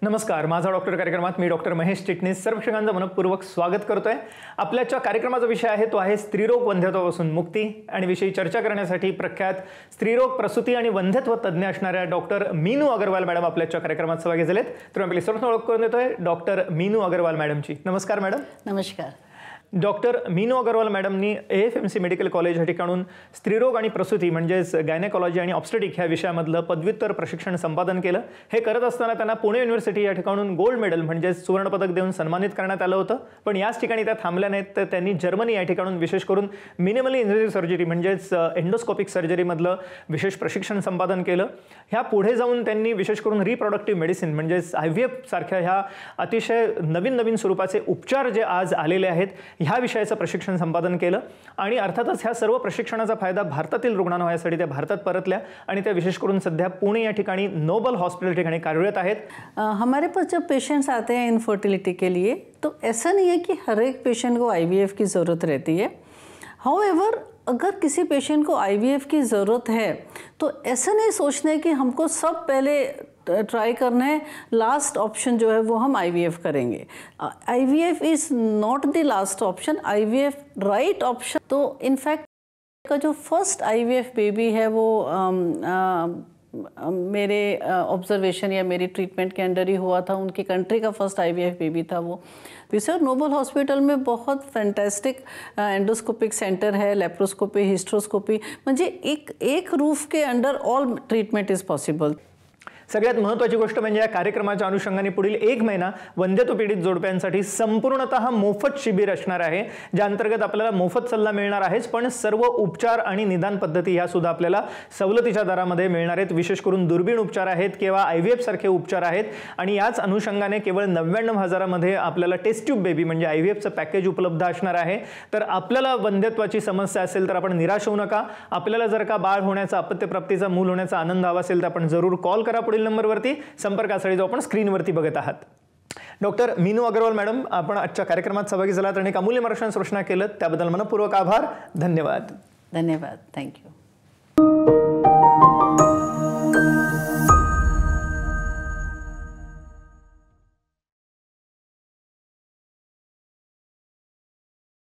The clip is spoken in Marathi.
नमस्कार, माझा डॉक्टर कार्यक्रमात मी डॉक्टर महेश चिटणीस सर्व प्रेक्षकांचं मनपूर्वक स्वागत करतोय। आपल्याच्या कार्यक्रमाचा विषय आहे तो आहे स्त्रीरोग वंध्यत्वापासून मुक्ती आणि विषयी चर्चा करण्यासाठी प्रख्यात स्त्रीरोग प्रसूती आणि वंध्यत्व तज्ञ असणाऱ्या डॉक्टर मीनू अग्रवाल मॅडम आपल्याच्या कार्यक्रमात सहभागी झालेत। तर आपली सर्व ओळख करून देतोय डॉक्टर मीनू अग्रवाल मॅडमची। नमस्कार मॅडम। नमस्कार। डॉक्टर मीनू अग्रवाल मॅडमनी AFMC मेडिकल कॉलेज या ठिकाणून स्त्रीरोग आणि प्रसूती म्हणजेच गायनेकॉलॉजी आणि ऑब्स्टेटिक ह्या विषयामधलं पदव्युत्तर प्रशिक्षण संपादन केलं। हे करत असताना त्यांना पुणे युनिव्हर्सिटी या ठिकाणून गोल्ड मेडल म्हणजेच सुवर्ण पदक देऊन सन्मानित करण्यात आलं होतं। पण याच ठिकाणी त्या थांबल्या नाहीत, तर त्यांनी जर्मनी या ठिकाणून विशेष करून मिनिमली इन्व्हेसिव्ह सर्जरी म्हणजेच एंडोस्कोपिक सर्जरीमधलं विशेष प्रशिक्षण संपादन केलं। ह्या पुढे जाऊन त्यांनी विशेष करून रिप्रोडक्टिव्ह मेडिसिन म्हणजेच IVF सारख्या ह्या अतिशय नवीन उपचार उपचार जे आज आलेले आहेत ह्या विषयाचं प्रशिक्षण संपादन केलं आणि अर्थातच ह्या सर्व प्रशिक्षणाचा फायदा भारतातील रुग्णांना व्हायसाठी त्या भारतात परतल्या आणि त्या विशेष करून सध्या पुणे या ठिकाणी नोबल हॉस्पिटल ठिकाणी कार्यरत आहेत। हमारे पास जब पेशेंट्स आते हैं इनफर्टिलिटी के लिए तो ऐसा नहीं है कि हर एक पेशेंट को IVF की ज़रूरत रहती है। हाउएवर अगर किसी पेशेंट को IVF की ज़रूरत है तो ऐसा नहीं सोचना है कि हमको सब पहले ट्राई करना है, लास्ट ऑप्शन जो है वो हम IVF करेंगे। IVF is not the last option, IVF right option. तो इनफैक्ट का जो फर्स्ट IVF बेबी है वो मेरे ऑब्जर्वेशन या मेरी ट्रीटमेंट के अंडर ही हुआ था। उनकी कंट्री का फर्स्ट IVF बेबी था वो। विसर नोबल हॉस्पिटल में बहुत फैंटास्टिक एंडोस्कोपिक सेंटर है, लेप्रोस्कोपी, हिस्ट्रोस्कोपी, म्हणजे एक roof K under all treatment is possible. सगळ्यात महत्त्वाची गोष्ट म्हणजे या कार्यक्रमाच्या अनुषंगाने पुढील 1 महिना वंध्यत्व पीडित जोडप्यांसाठी संपूर्णतः मोफत शिबिर असणार आहे, ज्या अंतर्गत आपल्याला मोफत सल्ला मिळणार आहेच, पण सर्व उपचार आणि निदान पद्धती ह्या सुद्धा आपल्याला सवलतीच्या दरामध्ये मिळणार आहेत। विशेष करून दुर्बीण उपचार आहेत किंवा IVF सारखे उपचार आहेत आणि याच अनुषंगाने केवळ 99,000 मध्ये आपल्याला टेस्ट ट्यूब बेबी म्हणजे IVFचं पॅकेज उपलब्ध असणार आहे। तर आपल्याला वंध्यत्वाची समस्या असेल तर आपण निराश होऊ नका। आपल्याला जर का बाळ होण्याचा, अपत्यप्राप्तीचा, मूल होण्याचा आनंद हवा असेल तर आपण जरूर कॉल करा नंबरवरती संपर्कासाठी जो आपण स्क्रीनवरती बघत आहात। डॉक्टर मीनू अग्रवाल मॅडम, आपण आजच्या कार्यक्रमात सहभागी झालात आणि अमूल्य मार्गदर्शन सूचना केलं त्याबद्दल मनपूर्वक आभार। धन्यवाद। धन्यवाद। थँक्यू।